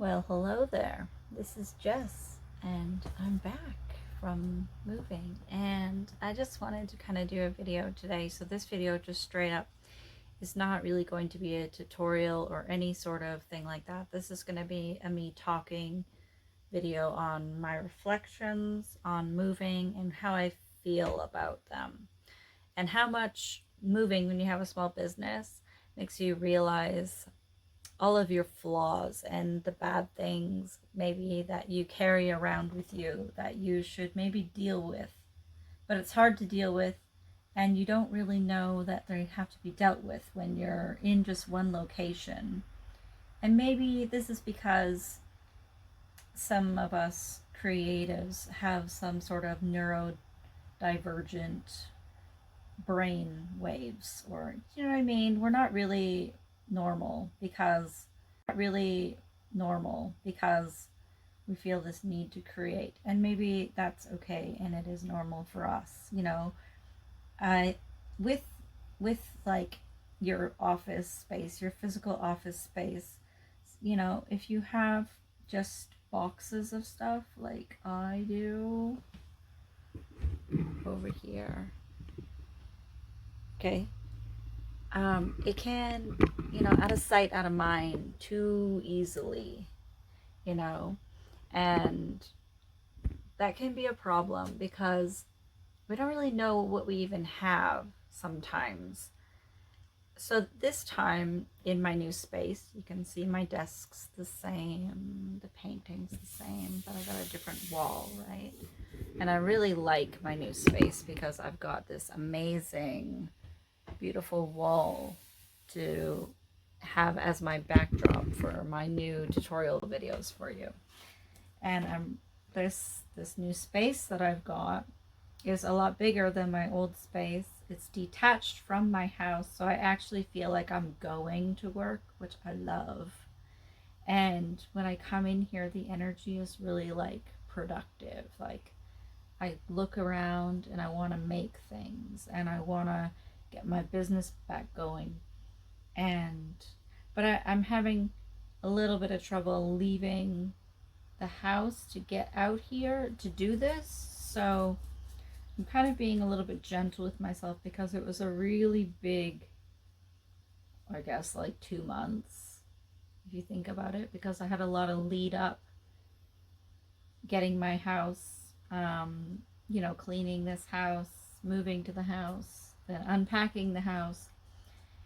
Well, hello there. This is Jess, and I'm back from moving. And I just wanted to kind of do a video today. So, this video, just straight up, is not really going to be a tutorial or any sort of thing like that. This is going to be a me talking video on my reflections on moving and how I feel about them, and how much moving when you have a small business makes you realize all of your flaws and the bad things maybe that you carry around with you that you should maybe deal with. But it's hard to deal with, and you don't really know that they have to be dealt with when you're in just one location. And maybe this is because some of us creatives have some sort of neurodivergent brain waves, or you know what I mean? We're not really normal because we feel this need to create, and maybe that's okay and it is normal for us, I with like your office space, your physical office space, if you have just boxes of stuff like I do over here, okay, it can, out of sight, out of mind too easily, you know, and that can be a problem because we don't really know what we even have sometimes. So this time in my new space, you can see my desk's the same, the painting's the same, but I got a different wall, right? And I really like my new space because I've got this amazing, beautiful wall to have as my backdrop for my new tutorial videos for you. And this new space that I've got is a lot bigger than my old space. It's detached from my house, so I actually feel like I'm going to work, which I love. And when I come in here, the energy is really like productive. Like, I look around and I want to make things and I want to get my business back going. But I'm having a little bit of trouble leaving the house to get out here to do this. So I'm kind of being a little bit gentle with myself because it was a really big, I guess, like 2 months, if you think about it, because I had a lot of lead up getting my house, cleaning this house, moving to the house, then unpacking the house.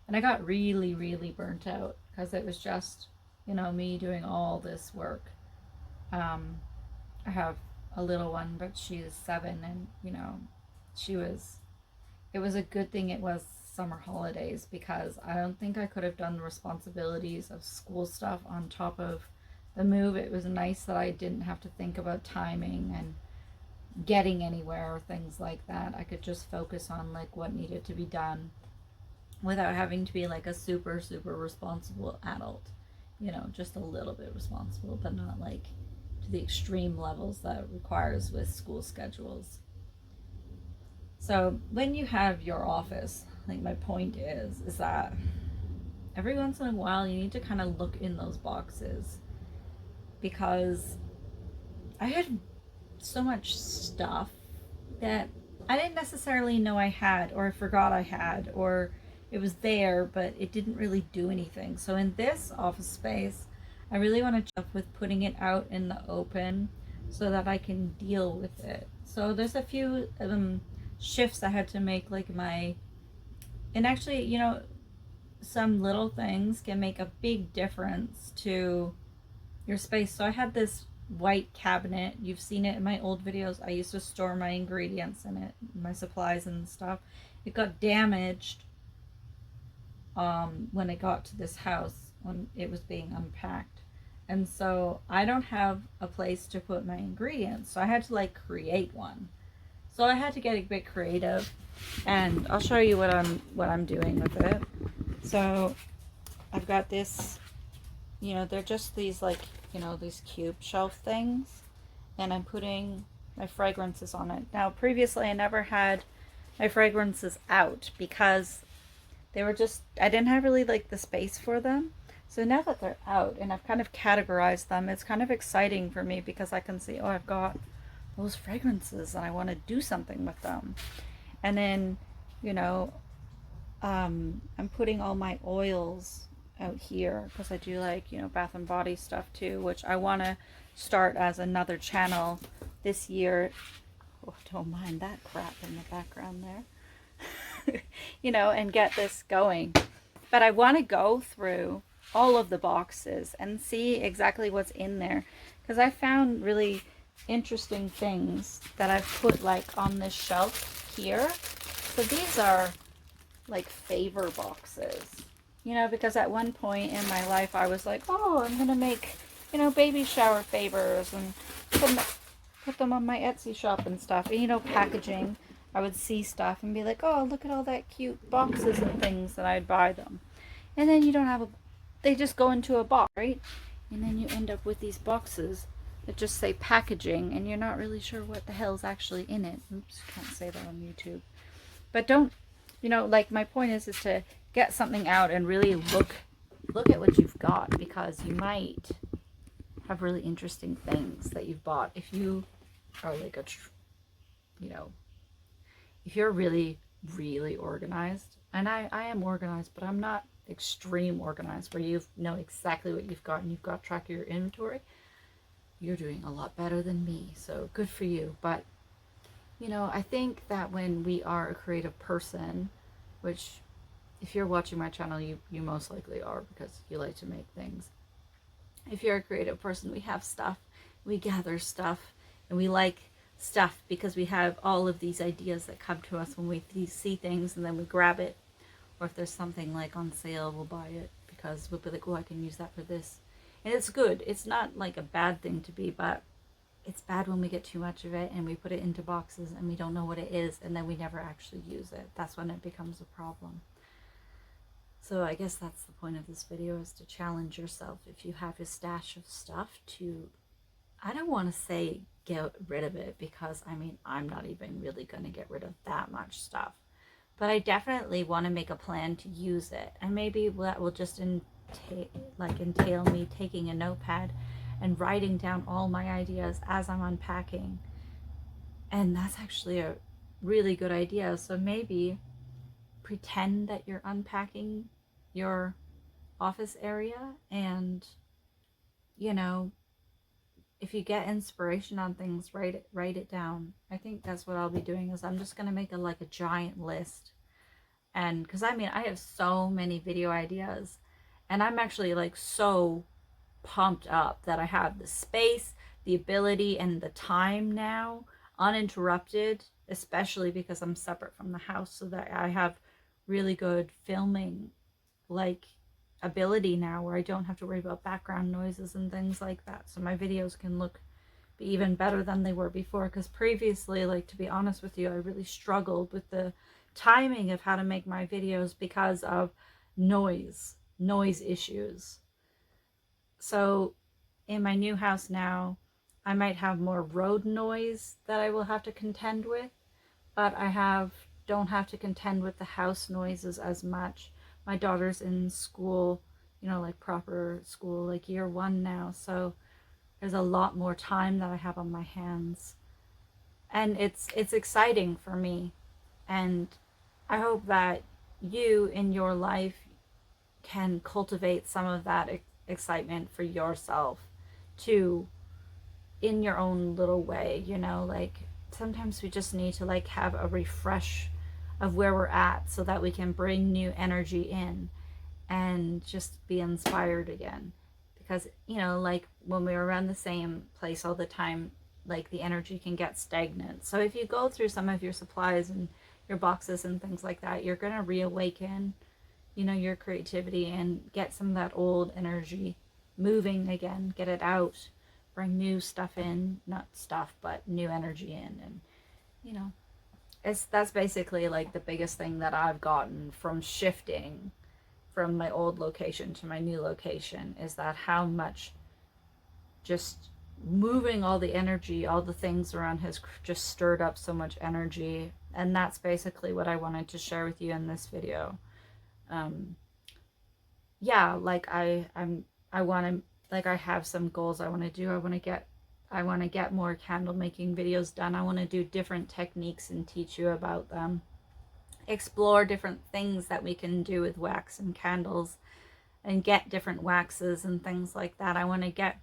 And I got really, really burnt out because it was just, me doing all this work. I have a little one, but she is 7, and it was a good thing it was summer holidays, because I don't think I could have done the responsibilities of school stuff on top of the move. It was nice that I didn't have to think about timing and getting anywhere or things like that. I could just focus on like what needed to be done without having to be like a super, super responsible adult. Just a little bit responsible, but not like to the extreme levels that it requires with school schedules. So when you have your office, like, my point is that every once in a while you need to kind of look in those boxes, because I had so much stuff that I didn't necessarily know I had, or I forgot I had, or it was there but it didn't really do anything. So in this office space, I really want to check with putting it out in the open so that I can deal with it. So there's a few shifts I had to make, like and actually, some little things can make a big difference to your space. So I had this white cabinet. You've seen it in my old videos. I used to store my ingredients in it, my supplies and stuff. It got damaged when it got to this house when it was being unpacked. And so I don't have a place to put my ingredients. So I had to like create one. So I had to get a bit creative, and I'll show you what I'm doing with it. So I've got this, they're just these like, these cube shelf things, and I'm putting my fragrances on it. Now, previously I never had my fragrances out because they were just, I didn't have really like the space for them. So now that they're out and I've kind of categorized them, it's kind of exciting for me because I can see, oh, I've got those fragrances and I want to do something with them. And then, you know, I'm putting all my oils out here because I do like, you know, Bath and Body stuff too, which I want to start as another channel this year. Oh, don't mind that crap in the background there. You know, and get this going. But I want to go through all of the boxes and see exactly what's in there, because I found really interesting things that I've put like on this shelf here. So these are like favor boxes, you know, because at one point in my life I was like, oh, I'm gonna make, you know, baby shower favors and put them on my Etsy shop and stuff. And, you know, packaging, I would see stuff and be like, oh, look at all that cute boxes and things, and I'd buy them. And then you don't have a, they just go into a box, right? And then you end up with these boxes that just say packaging and you're not really sure what the hell's actually in it. Oops, can't say that on YouTube. But don't, you know, like my point is to get something out and really look at what you've got, because you might have really interesting things that you've bought. If you are like a, you know, if you're really, really organized, and I am organized, but I'm not extreme organized where you know exactly what you've got and you've got track of your inventory, you're doing a lot better than me. So good for you. But, you know, I think that when we are a creative person, which if you're watching my channel, you most likely are because you like to make things. If you're a creative person, we have stuff, we gather stuff, and we like stuff because we have all of these ideas that come to us when we see things, and then we grab it. Or if there's something like on sale, we'll buy it because we'll be like, oh, I can use that for this. And it's good. It's not like a bad thing to be, but it's bad when we get too much of it and we put it into boxes and we don't know what it is, and then we never actually use it. That's when it becomes a problem. So I guess that's the point of this video, is to challenge yourself. If you have a stash of stuff, to, I don't want to say get rid of it, because I mean, I'm not even really going to get rid of that much stuff. But I definitely want to make a plan to use it. And maybe that will just entail me taking a notepad and writing down all my ideas as I'm unpacking. And that's actually a really good idea. So maybe pretend that you're unpacking your office area, and, you know, if you get inspiration on things, write it down. I think that's what I'll be doing, is I'm just going to make like a giant list. And because I mean, I have so many video ideas, and I'm actually like so pumped up that I have the space, the ability, and the time now uninterrupted, especially because I'm separate from the house, so that I have really good filming like ability now, where I don't have to worry about background noises and things like that. So my videos can be even better than they were before, because previously, like, to be honest with you, I really struggled with the timing of how to make my videos because of noise issues. So in my new house now, I might have more road noise that I will have to contend with, but don't have to contend with the house noises as much. My daughter's in school, you know, like proper school, like year 1 now, so there's a lot more time that I have on my hands, and it's exciting for me. And I hope that you in your life can cultivate some of that excitement for yourself too, in your own little way. You know, like sometimes we just need to like have a refresh of where we're at, so that we can bring new energy in and just be inspired again. Because, you know, like when we're around the same place all the time, like the energy can get stagnant. So if you go through some of your supplies and your boxes and things like that, you're going to reawaken, you know, your creativity and get some of that old energy moving again, get it out, bring new stuff in, not stuff, but new energy in. And, you know, that's basically like the biggest thing that I've gotten from shifting from my old location to my new location, is that how much just moving all the energy, all the things around has just stirred up so much energy. And that's basically what I wanted to share with you in this video. yeah, like I want to, like I have some goals I want to do. I want to get more candle making videos done. I want to do different techniques and teach you about them. Explore different things that we can do with wax and candles, and get different waxes and things like that. I want to get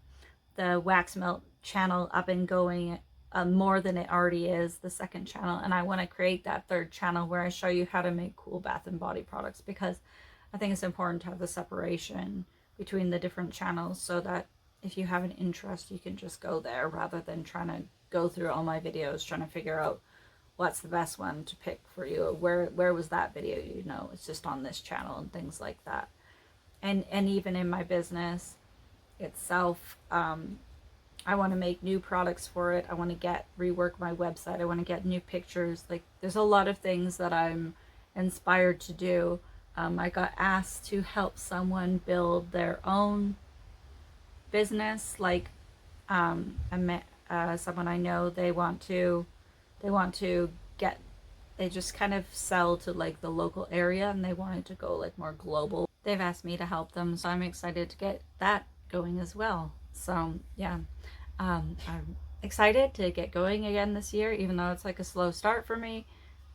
the wax melt channel up and going more than it already is, the second channel, and I want to create that third channel where I show you how to make cool bath and body products, because I think it's important to have the separation between the different channels, so that if you have an interest you can just go there rather than trying to go through all my videos trying to figure out what's the best one to pick for you. Where was that video? You know, it's just on this channel and things like that. And even in my business itself, I want to make new products for it. I want to rework my website. I want to get new pictures. Like, there's a lot of things that I'm inspired to do. I got asked to help someone build their own business. Like, I met someone I know. They want to get, they just kind of sell to like the local area, and they wanted to go like more global. They've asked me to help them, so I'm excited to get that going as well. So yeah, I'm excited to get going again this year, even though it's like a slow start for me.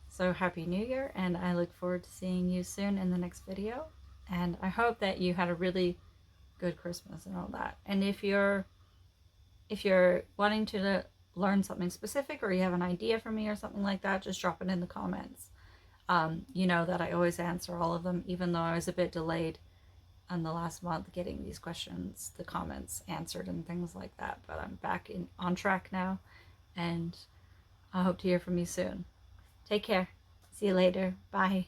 So happy New Year, and I look forward to seeing you soon in the next video. And I hope that you had a really good Christmas and all that. And if you're wanting to learn something specific, or you have an idea for me or something like that, just drop it in the comments. You know that I always answer all of them, even though I was a bit delayed on the last month getting these questions, the comments answered and things like that. But I'm back on track now, and I hope to hear from you soon. Take care. See you later. Bye.